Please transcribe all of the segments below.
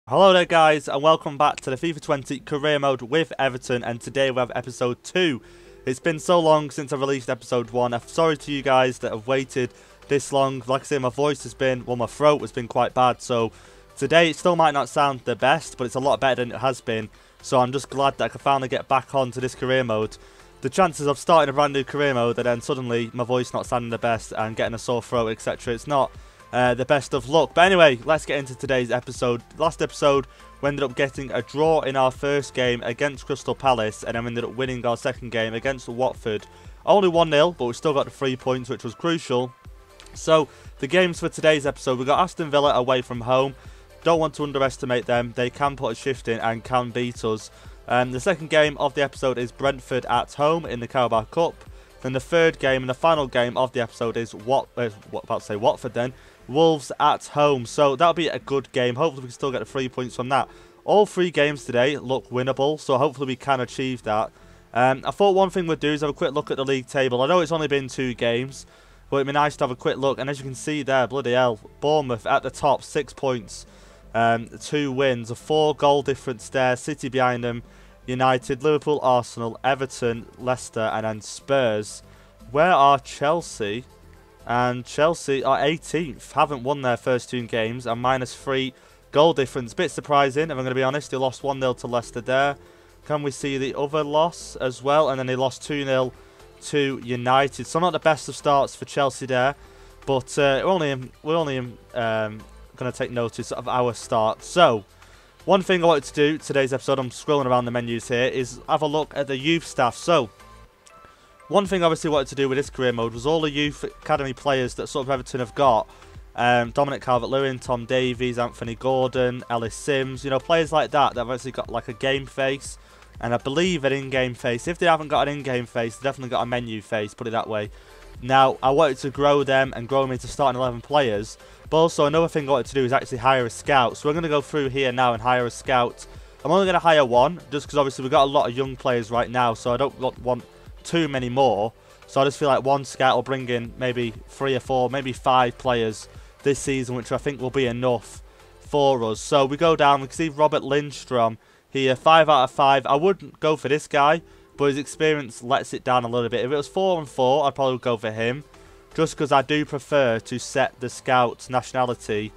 Hello there guys, and welcome back to the FIFA 20 Career Mode with Everton, and today we have episode 2. It's been so long since I released episode 1. I'm sorry to you guys that have waited this long. Like I say, my voice has been, well, my throat has been quite bad, so today it still might not sound the best, but it's a lot better than it has been. So I'm just glad that I can finally get back onto this career mode. The chances of starting a brand new career mode and then suddenly my voice not sounding the best and getting a sore throat, etc., it's not the best of luck. But anyway, let's get into today's episode. Last episode, we ended up getting a draw in our first game against Crystal Palace, and then we ended up winning our second game against Watford. Only 1-0, but we still got the 3 points, which was crucial. So, the games for today's episode, we got Aston Villa away from home. Don't want to underestimate them. They can put a shift in and can beat us. The second game of the episode is Brentford at home in the Carabao Cup. Then the third game and the final game of the episode is Watford then. Wolves at home, so that'll be a good game. Hopefully we can still get the 3 points from that. All 3 games today look winnable, so hopefully we can achieve that. I thought one thing we'd do is have a quick look at the league table. I know it's only been 2 games, but it'd be nice to have a quick look. And as you can see there, bloody hell, Bournemouth at the top, 6 points, 2 wins, a 4 goal difference there. City behind them, United, Liverpool, Arsenal, Everton, Leicester, and then Spurs. Where are Chelsea? And Chelsea are 18th, haven't won their first 2 games, and -3 goal difference. Bit surprising, if I'm going to be honest. They lost 1-0 to Leicester there. Can we see the other loss as well? And then they lost 2-0 to United. So not the best of starts for Chelsea there, but we're only going to take notice of our start. So, one thing I wanted to do today's episode, I'm scrolling around the menus here, is have a look at the youth staff. So, one thing I obviously wanted to do with this career mode was all the youth academy players that sort of Everton have got. Dominic Calvert-Lewin, Tom Davies, Anthony Gordon, Ellis Sims, you know, players like that that have actually got like a game face and I believe an in-game face. If they haven't got an in-game face, they've definitely got a menu face, put it that way. Now, I wanted to grow them and grow them into starting 11 players, but also another thing I wanted to do is actually hire a scout. So we're going to go through here now and hire a scout. I'm only going to hire 1, just because obviously we've got a lot of young players right now, so I don't want too many more. So I just feel like 1 scout will bring in maybe 3 or 4, maybe 5 players this season, which I think will be enough for us. So we go down, we can see Robert Lindstrom here, 5 out of 5. I wouldn't go for this guy, but his experience lets it down a little bit. If it was 4 and 4, I'd probably go for him, just because I do prefer to set the scout's nationality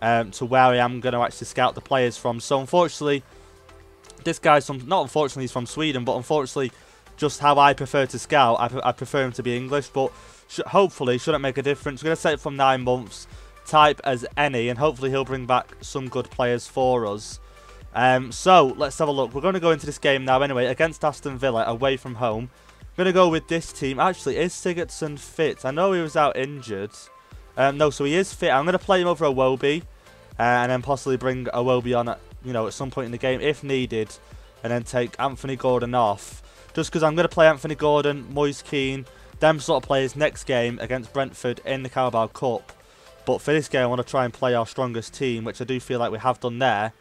to where I am going to actually scout the players from. So unfortunately, this guy's not unfortunately he's from Sweden, but unfortunately just how I prefer to scout, I prefer him to be English, but hopefully shouldn't make a difference. We're going to set it from 9 months, type as any, and hopefully he'll bring back some good players for us. So let's have a look. We're going to go into this game now anyway, against Aston Villa, away from home. I'm going to go with this team. Actually, is Sigurdsson fit? I know he was out injured. No, so he is fit. I'm going to play him over Iwobi, and then possibly bring Iwobi on at some point in the game if needed, and then take Anthony Gordon off. Just because I'm going to play Anthony Gordon, Moise Kean, them sort of players next game against Brentford in the Carabao Cup. But for this game, I want to try and play our strongest team, which I do feel like we have done there.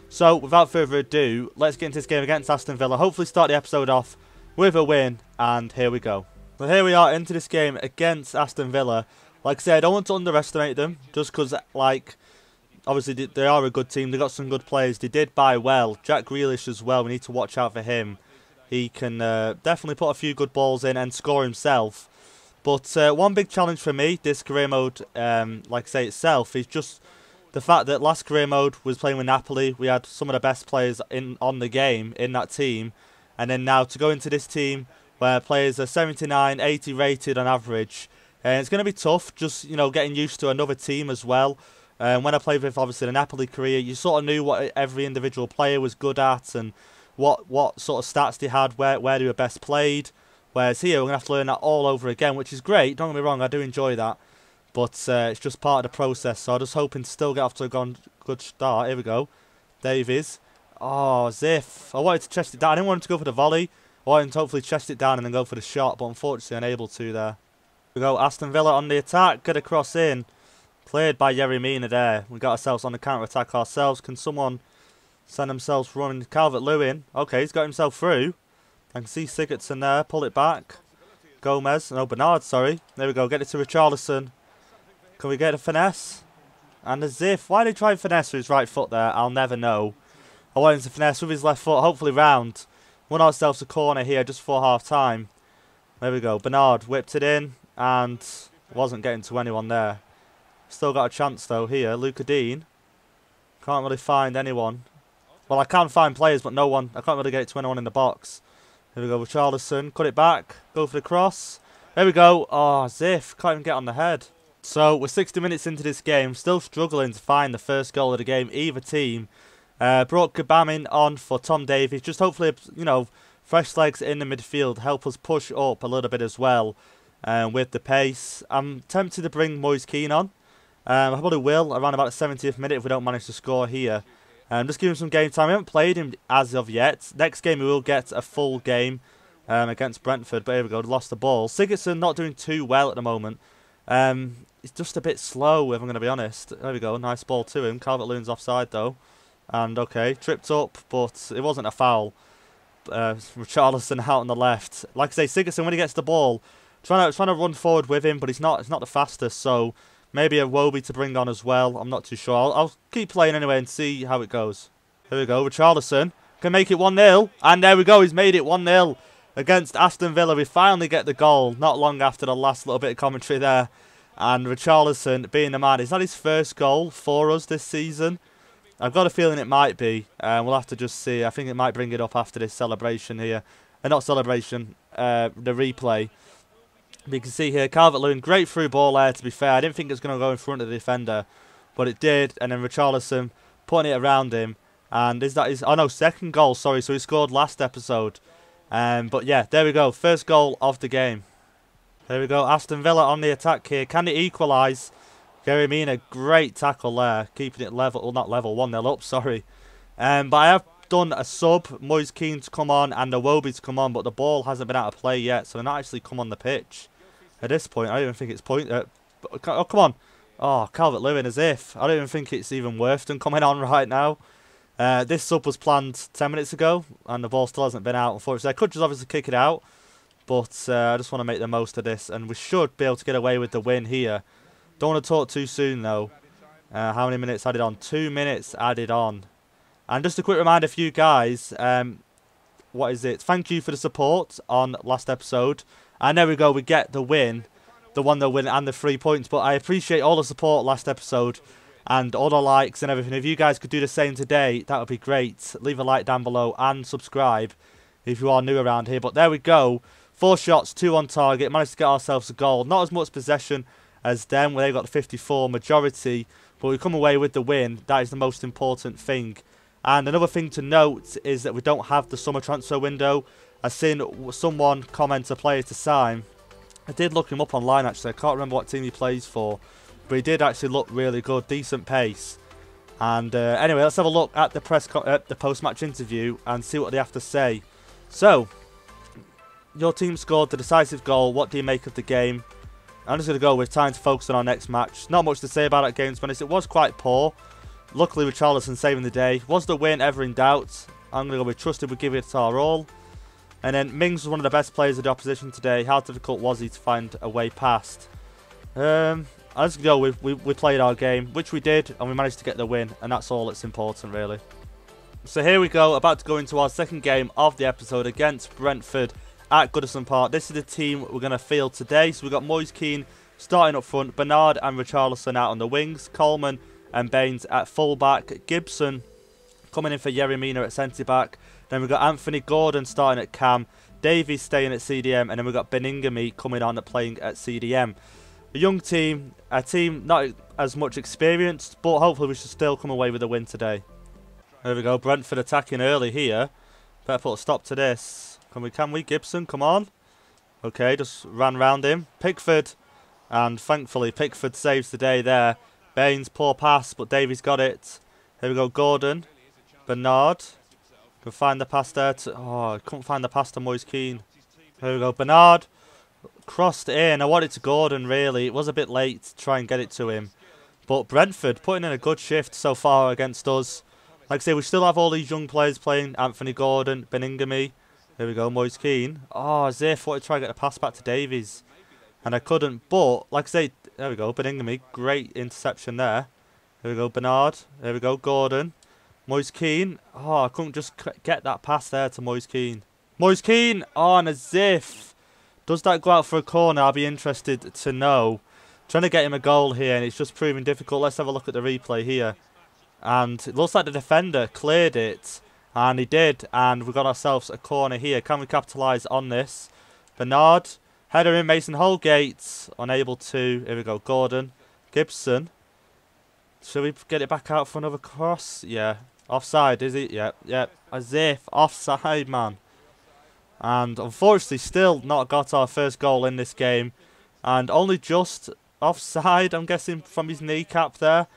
So, without further ado, let's get into this game against Aston Villa. Hopefully start the episode off with a win, and here we go. Well, here we are into this game against Aston Villa. Like I said, I don't want to underestimate them, just because, like, obviously they are a good team. They got some good players. They did buy well. Jack Grealish as well. We need to watch out for him. He can definitely put a few good balls in and score himself. But one big challenge for me, this career mode, like I say itself, is just the fact that last career mode was playing with Napoli. We had some of the best players on the game in that team. And then now to go into this team where players are 79, 80 rated on average. And it's going to be tough just, getting used to another team as well. When I played with, obviously, the Napoli career, you sort of knew what every individual player was good at and what sort of stats they had, where they were best played. Whereas here, we're going to have to learn that all over again, which is great. Don't get me wrong, I do enjoy that. But it's just part of the process, so I'm just hoping to still get off to a good start. Here we go. Davies. Oh, Ziff. I wanted to chest it down. I didn't want him to go for the volley. I wanted him to hopefully chest it down and then go for the shot, but unfortunately unable to there. Here we go. Aston Villa on the attack. Get a cross in. Cleared by Yerry Mina there. We got ourselves on the counter-attack ourselves. Can someone send themselves running? Calvert-Lewin. Okay, he's got himself through. I can see Sigurdsson there. Pull it back. Gomez. No, Bernard, sorry. There we go. Get it to Richarlison. Can we get a finesse? And as if, why did he try and finesse with his right foot there? I'll never know. I want him to finesse with his left foot, hopefully round. Won ourselves a corner here just before half time. There we go. Bernard whipped it in and wasn't getting to anyone there. Still got a chance though here. Luca Dean. Can't really find anyone. Well, I can find players, but no one. I can't really get it to anyone in the box. Here we go with Richarlison. Cut it back. Go for the cross. There we go. Oh, Ziff. Can't even get on the head. So, we're 60 minutes into this game. Still struggling to find the first goal of the game. Either team. Brought Gabamin on for Tom Davies. Just hopefully, you know, fresh legs in the midfield. Help us push up a little bit as well. With the pace. I'm tempted to bring Moise Keane on. I probably will around about the 70th minute if we don't manage to score here. Just give him some game time. We haven't played him as of yet. Next game we will get a full game against Brentford. But here we go, lost the ball. Sigurdsson not doing too well at the moment. He's just a bit slow, if I'm going to be honest. There we go, nice ball to him. Calvert-Lewin's offside though. And okay, tripped up, but it wasn't a foul. Richarlison out on the left. Like I say, Sigurdsson when he gets the ball, trying to run forward with him, but he's not the fastest. So maybe a Wobie to bring on as well. I'm not too sure. I'll keep playing anyway and see how it goes. Here we go. Richarlison can make it 1-0. And there we go. He's made it 1-0 against Aston Villa. We finally get the goal not long after the last little bit of commentary there. And Richarlison being the man. Is that his first goal for us this season? I've got a feeling it might be. We'll have to just see. I think it might bring it up after this celebration here. Not celebration. The replay. You can see here, Calvert-Lewin, great through ball there, to be fair. I didn't think it was going to go in front of the defender, but it did. And then Richarlison putting it around him. And is that his... Oh, no, second goal, sorry. So he scored last episode. But yeah, there we go. First goal of the game. There we go. Aston Villa on the attack here. Can they equalise? Gary Mina, great tackle there. Keeping it level. Well, not level. 1-0 up, sorry. But I have done a sub. Moise Keane to come on and a Wobie to come on. But the ball hasn't been out of play yet. So they're not actually come on the pitch. At this point, I don't even think it's point. Oh, come on. Oh, Calvert-Lewin as if. I don't even think it's even worth them coming on right now. This sub was planned 10 minutes ago. And the ball still hasn't been out, unfortunately. I could just obviously kick it out. But I just want to make the most of this. And we should be able to get away with the win here. Don't want to talk too soon, though. How many minutes added on? 2 minutes added on. And just a quick reminder for you guys. What is it? Thank you for the support on last episode. And there we go, we get the win. The 1-0 win and the 3 points. But I appreciate all the support last episode. And all the likes and everything. If you guys could do the same today, that would be great. Leave a like down below and subscribe if you are new around here. But there we go. 4 shots, 2 on target. Managed to get ourselves a goal. Not as much possession as them, where they got the 54 majority. But we come away with the win. That is the most important thing. And another thing to note is that we don't have the summer transfer window. I've seen someone comment a player to sign. I did look him up online actually. I can't remember what team he plays for. But he did actually look really good. Decent pace. And anyway, let's have a look at the the post-match interview and see what they have to say. So, your team scored the decisive goal. What do you make of the game? I'm just going to go with time to focus on our next match. Not much to say about that game, to be honest. It was quite poor. Luckily, Richarlison saving the day. Was the win ever in doubt? I'm going to go with trusted. We give it our all. And then Mings was one of the best players of the opposition today. How difficult was he to find a way past? I'm just going to go with we played our game, which we did, and we managed to get the win. And that's all that's important, really. So here we go, about to go into our second game of the episode against Brentford at Goodison Park. This is the team we're going to field today. So we've got Moise Keane starting up front, Bernard and Richarlison out on the wings, Coleman and Baines at full-back, Gibson coming in for Yerry Mina at centre-back. Then we've got Anthony Gordon starting at cam, Davies staying at CDM, and then we've got Beningame coming on at playing at CDM. A young team, a team not as much experienced, but hopefully we should still come away with a win today. There we go, Brentford attacking early here. Better put a stop to this. Can we? Gibson, come on. Okay, just ran round him. Pickford, and thankfully Pickford saves the day there. Baines, poor pass, but Davies got it. Here we go, Gordon. Bernard. Can find the pass there to... Oh, I couldn't find the pass to Moise Keane. Here we go, Bernard. Crossed in. I wanted to Gordon, really. It was a bit late to try and get it to him. But Brentford putting in a good shift so far against us. Like I say, we still have all these young players playing. Anthony Gordon, Beningame. Here we go, Moise Keane. Oh, as if I wanted to try and get the pass back to Davies. And I couldn't. But, like I say, there we go, Beningame. Great interception there. Here Here we go, Bernard. Here we go, Gordon. Moise Keane. Oh, I couldn't just get that pass there to Moise Keane. Moise Keane. Oh, and as if. Does that go out for a corner? I'll be interested to know. Trying to get him a goal here, and it's just proving difficult. Let's have a look at the replay here. And it looks like the defender cleared it. And he did. And we've got ourselves a corner here. Can we capitalise on this? Bernard. Header in. Mason Holgate. Unable to. Here we go. Gordon. Gibson. Should we get it back out for another cross? Yeah. Offside, is it? Yep. Yep. As if. Offside, man. And unfortunately still not got our first goal in this game. And only just offside, I'm guessing, from his kneecap there.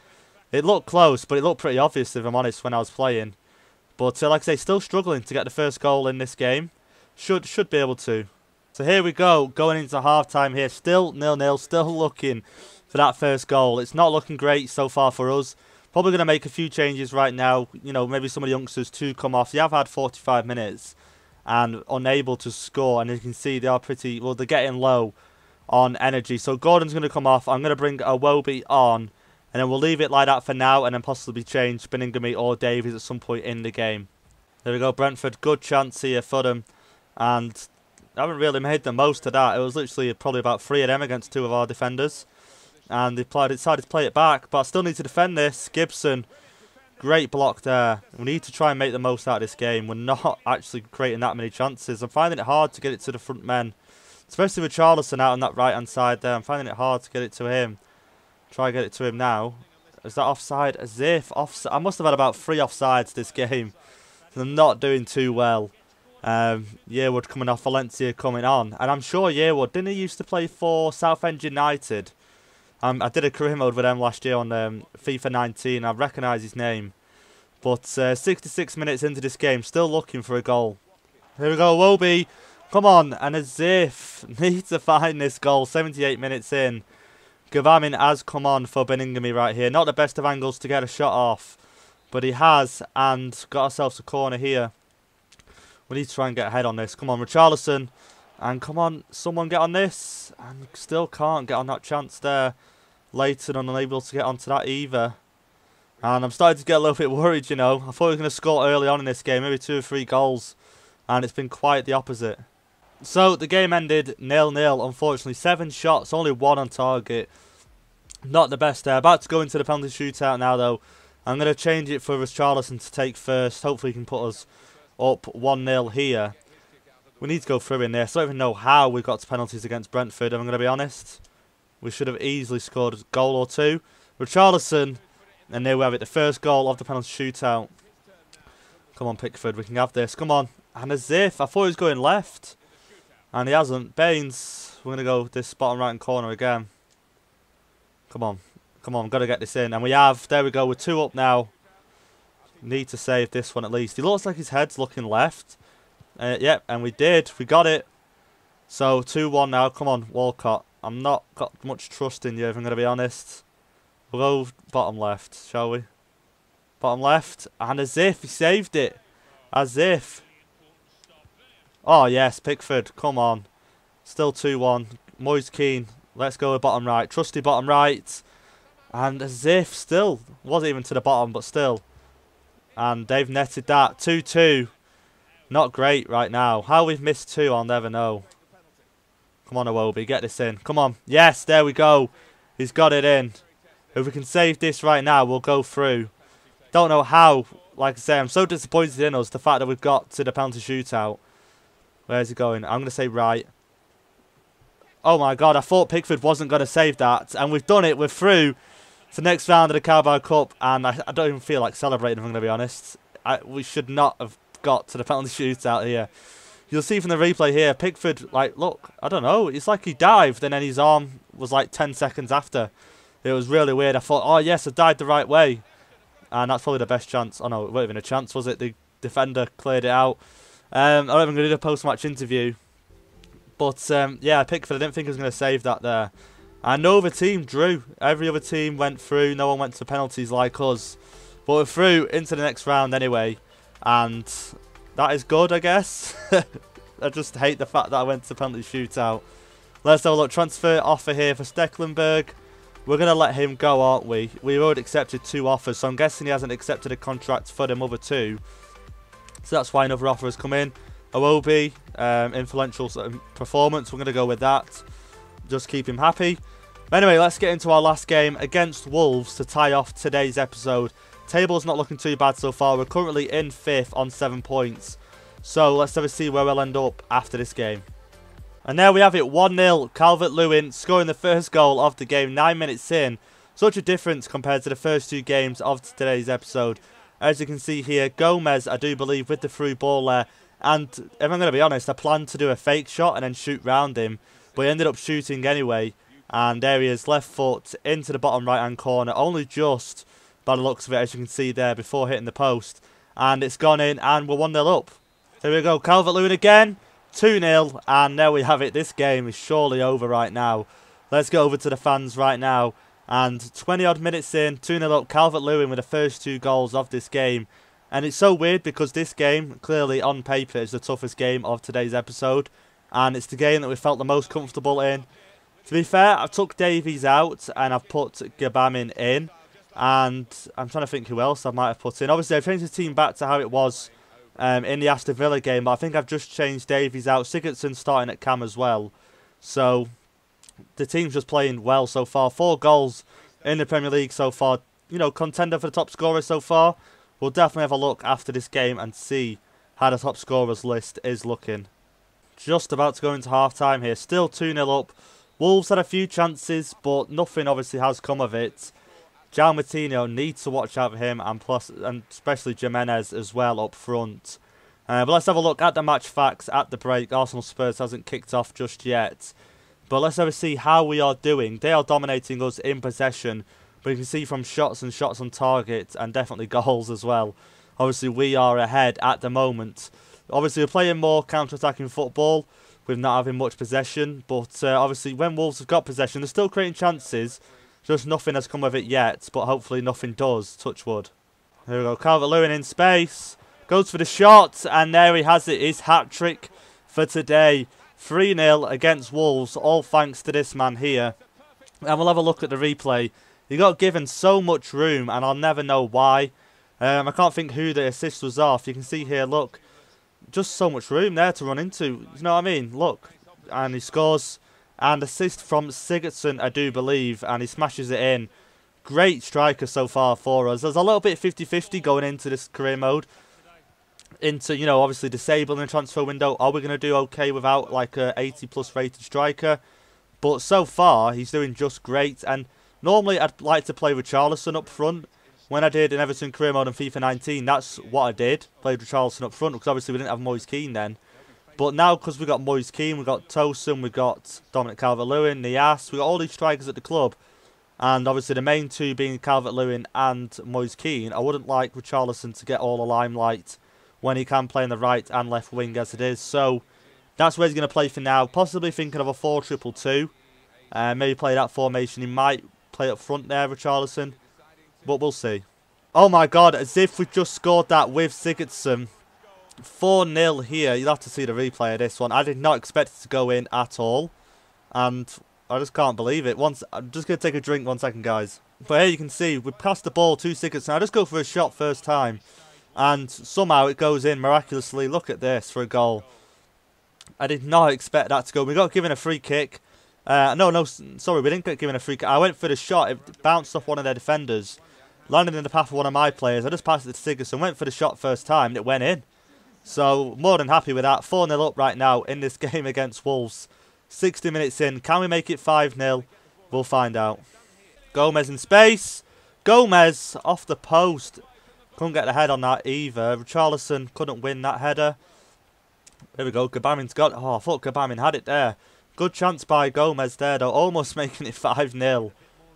It looked close, but it looked pretty obvious, if I'm honest, when I was playing. But like I say, still struggling to get the first goal in this game. Should be able to. So here we go, going into half-time here. Still 0-0, still looking for that first goal. It's not looking great so far for us. Probably going to make a few changes right now. You know, maybe some of the youngsters to come off. They have had 45 minutes. And unable to score, and as you can see they are pretty, well, they're getting low on energy. So Gordon's going to come off. I'm going to bring Iwobi on, and then we'll leave it like that for now, and then possibly change Beningame or Davies at some point in the game. There we go, Brentford, good chance here for them, and I haven't really made the most of that. It was literally probably about 3 of them against 2 of our defenders, and they decided to play it back, but I still need to defend this. Gibson. Great block there. We need to try and make the most out of this game. We're not actually creating that many chances. I'm finding it hard to get it to the front men. Especially with Charlison out on that right-hand side there. I'm finding it hard to get it to him. Try and get it to him now. Is that offside? As if. Offside. I must have had about 3 offsides this game. I'm not doing too well. Yearwood coming off, Valencia coming on. And I'm sure Yearwood, didn't he used to play for Southend United? I did a career mode with them last year on FIFA 19. I recognise his name. But 66 minutes into this game, still looking for a goal. Here we go, Iwobi. Come on. And as if. Need to find this goal. 78 minutes in. Gavamin has come on for Beningame right here. Not the best of angles to get a shot off. But he has. And got ourselves a corner here. We need to try and get ahead on this. Come on, Richarlison. And come on, someone get on this. And still can't get on that chance there. Leighton unable to get onto that either. And I'm starting to get a little bit worried, you know. I thought we were going to score early on in this game. Maybe 2 or 3 goals. And it's been quite the opposite. So the game ended 0-0, unfortunately. 7 shots, only 1 on target. Not the best there. About to go into the penalty shootout now, though. I'm going to change it for Richarlison to take first. Hopefully he can put us up 1-0 here. We need to go through in this. I don't even know how we got to penalties against Brentford, I'm going to be honest. We should have easily scored a goal or 2. Richarlison, and there we have it. The first goal of the penalty shootout. Come on, Pickford, we can have this. Come on. And as if, I thought he was going left. And he hasn't. Baines, we're going to go this bottom right hand corner again. Come on. Come on, got to get this in. And we have. There we go, we're 2 up now. Need to save this one at least. He looks like his head's looking left. Yep, and we did. We got it. So, 2-1 now. Come on, Walcott. I'm not got much trust in you, if I'm going to be honest. We'll go bottom left, shall we? Bottom left. And as if he saved it. As if. Oh, yes, Pickford. Come on. Still 2-1. Moise Keane. Let's go with bottom right. Trusty bottom right. And as if still. Wasn't even to the bottom, but still. And they've netted that. 2-2. Not great right now. How we've missed 2, I'll never know. Come on, Iwobi. Get this in. Come on. Yes, there we go. He's got it in. If we can save this right now, we'll go through. Don't know how. Like I say, I'm so disappointed in us. The fact that we've got to the penalty shootout. Where's he going? I'm going to say right. Oh my God. I thought Pickford wasn't going to save that. And we've done it. We're through to the next round of the Carabao Cup. And I don't even feel like celebrating, if I'm going to be honest. We should not have got to the penalty shootout here. You'll see from the replay here, Pickford, like, look, I don't know. It's like he dived and then his arm was like 10 seconds after. It was really weird. I thought, oh, yes, I dived the right way. And that's probably the best chance. Oh, no, it wasn't even a chance, was it? The defender cleared it out. I'm not even going to do a post-match interview. But, yeah, Pickford, I didn't think he was going to save that there. And no other team drew. Every other team went through. No one went to penalties like us. But we're through into the next round anyway. And that is good, I guess. I just hate the fact that I went to penalty shootout. Let's have a look. Transfer offer here for Stecklenburg. We're going to let him go, aren't we? We've already accepted 2 offers, so I'm guessing he hasn't accepted a contract for them other 2. So that's why another offer has come in. Awobi, influential performance. We're going to go with that. Just keep him happy. Anyway, let's get into our last game against Wolves to tie off today's episode. Table's not looking too bad so far. We're currently in 5th on 7 points. So let's have a see where we'll end up after this game. And there we have it, 1-0. Calvert-Lewin scoring the first goal of the game 9 minutes in. Such a difference compared to the first 2 games of today's episode. As you can see here, Gomez, I do believe, with the through ball there. And if I'm going to be honest, I planned to do a fake shot and then shoot round him. But he ended up shooting anyway. And there he is, left foot into the bottom right-hand corner. Only just by the looks of it, as you can see there, before hitting the post. And it's gone in and we're 1-0 up. Here we go, Calvert-Lewin again. 2-0, and there we have it. This game is surely over right now. Let's go over to the fans right now. And 20 odd minutes in, 2-0 up, Calvert-Lewin with the first 2 goals of this game. And it's so weird because this game, clearly on paper, is the toughest game of today's episode. And it's the game that we felt the most comfortable in. To be fair, I took Davies out and I've put Gabamin in. And I'm trying to think who else I might have put in. Obviously, I've changed the team back to how it was in the Aston Villa game, but I think I've just changed Davies out. Sigurdsson starting at cam as well. So the team's just playing well so far. 4 goals in the Premier League so far. You know, contender for the top scorer so far. We'll definitely have a look after this game and see how the top scorers list is looking. Just about to go into half time here. Still 2-0 up. Wolves had a few chances, but nothing obviously has come of it. João Moutinho needs to watch out for him, and especially Jimenez as well up front. But let's have a look at the match facts at the break. Arsenal Spurs hasn't kicked off just yet. But let's have a see how we are doing. They are dominating us in possession. But you can see from shots and shots on target and definitely goals as well. Obviously we are ahead at the moment. Obviously we're playing more counter-attacking football with not having much possession. But obviously when Wolves have got possession, they're still creating chances. Just nothing has come of it yet, but hopefully nothing does, touch wood. Here we go, Calvert-Lewin in space. Goes for the shot, and there he has it, his hat-trick for today. 3-0 against Wolves, all thanks to this man here. And we'll have a look at the replay. He got given so much room, and I'll never know why. I can't think who the assist was off. You can see here, look, just so much room there to run into. You know what I mean? Look, and he scores. And assist from Sigurdsson, I do believe, and he smashes it in. Great striker so far for us. There's a little bit 50-50 going into this career mode. Into, you know, obviously disabling the transfer window. Are we going to do okay without like a 80+ rated striker? But so far, he's doing just great. And normally I'd like to play Richarlison up front. When I did in Everton Career Mode and FIFA 19, that's what I did. Played Richarlison up front because obviously we didn't have Moise Kean then. But now, because we've got Moise Kean, we've got Tosun, we've got Dominic Calvert-Lewin, Nias, we've got all these strikers at the club. And obviously the main 2 being Calvert-Lewin and Moise Kean. I wouldn't like Richarlison to get all the limelight when he can play in the right and left wing as it is. So that's where he's going to play for now. Possibly thinking of a 4-2-2. Maybe play that formation. He might play up front there, Richarlison. But we'll see. Oh my god, as if we just scored that with Sigurdsson. 4-0 here. You'll have to see the replay of this one. I did not expect it to go in at all. And I just can't believe it. I'm just going to take a drink 1 second, guys. But here you can see, we passed the ball to Sigurdsson. I just go for a shot first time. And somehow it goes in miraculously. Look at this for a goal. I did not expect that to go. We got given a free kick. No, sorry, we didn't get given a free kick. I went for the shot. It bounced off one of their defenders. Landed in the path of one of my players. I just passed it to Sigurdsson. Went for the shot first time and it went in. So, more than happy with that. 4-0 up right now in this game against Wolves. 60 minutes in. Can we make it 5-0? We'll find out. Gomez in space. Gomez off the post. Couldn't get the head on that either. Richarlison couldn't win that header. Here we go. Gabamin's got... Oh, I thought Gabamin had it there. Good chance by Gomez there, though. Almost making it 5-0.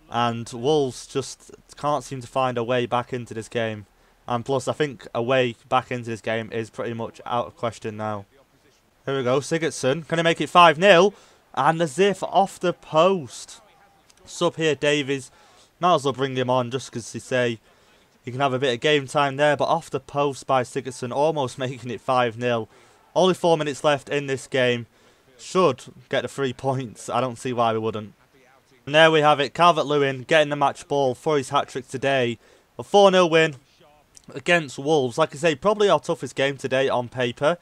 And Wolves just can't seem to find a way back into this game. And plus, I think a way back into this game is pretty much out of question now. Here we go, Sigurdsson. Can he make it 5-0? And as if off the post. Sub here, Davies. Might as well bring him on just because they say he can have a bit of game time there. But off the post by Sigurdsson, almost making it 5-0. Only 4 minutes left in this game. Should get the 3 points. I don't see why we wouldn't. And there we have it, Calvert-Lewin getting the match ball for his hat-trick today. A 4-0 win against Wolves. Like I say, probably our toughest game today on paper.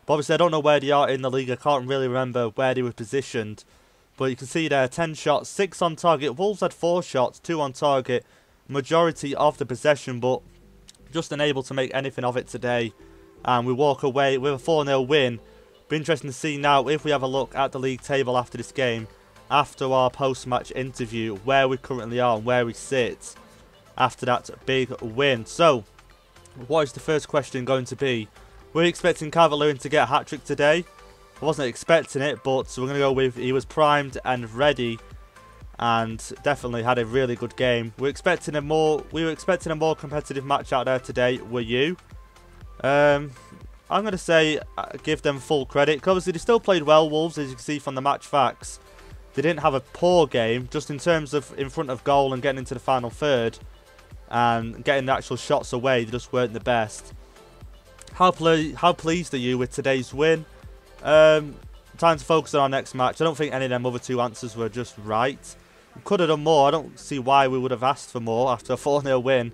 But obviously I don't know where they are in the league. I can't really remember where they were positioned. But you can see there, 10 shots, 6 on target. Wolves had 4 shots, 2 on target. Majority of the possession, but just unable to make anything of it today. And we walk away with a 4-0 win. Be interesting to see now if we have a look at the league table after this game. After our post-match interview, where we currently are and where we sit after that big win. So, what is the first question going to be? We're expecting Calvert-Lewin to get a hat-trick today. I wasn't expecting it, but we're going to go with he was primed and ready, and definitely had a really good game. We were expecting a more competitive match out there today. Were you? I'm going to say give them full credit, because obviously they still played well, Wolves, as you can see from the match facts. They didn't have a poor game, just in terms of in front of goal and getting into the final third and getting the actual shots away. They just weren't the best. How pleased are you with today's win? Time to focus on our next match. I don't think any of them other 2 answers were just right. We could have done more. I don't see why we would have asked for more after a 4-0 win.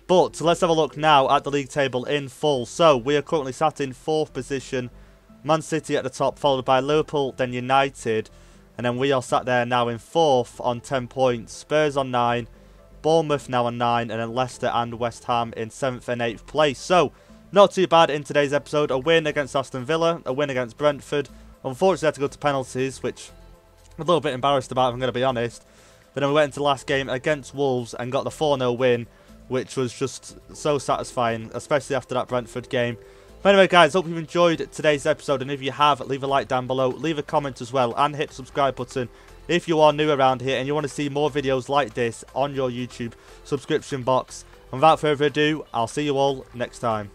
But let's have a look now at the league table in full. So we are currently sat in 4th position. Man City at the top, followed by Liverpool, then United. And then we are sat there now in 4th on 10 points. Spurs on 9. Bournemouth now on 9. And then Leicester and West Ham in 7th and 8th place. So, not too bad in today's episode. A win against Aston Villa. A win against Brentford. Unfortunately, I had to go to penalties, which I'm a little bit embarrassed about, if I'm going to be honest. But then we went into the last game against Wolves and got the 4-0 win, which was just so satisfying, especially after that Brentford game. But anyway, guys, hope you've enjoyed today's episode, and if you have, leave a like down below, leave a comment as well, and hit the subscribe button if you are new around here and you want to see more videos like this on your YouTube subscription box. And without further ado, I'll see you all next time.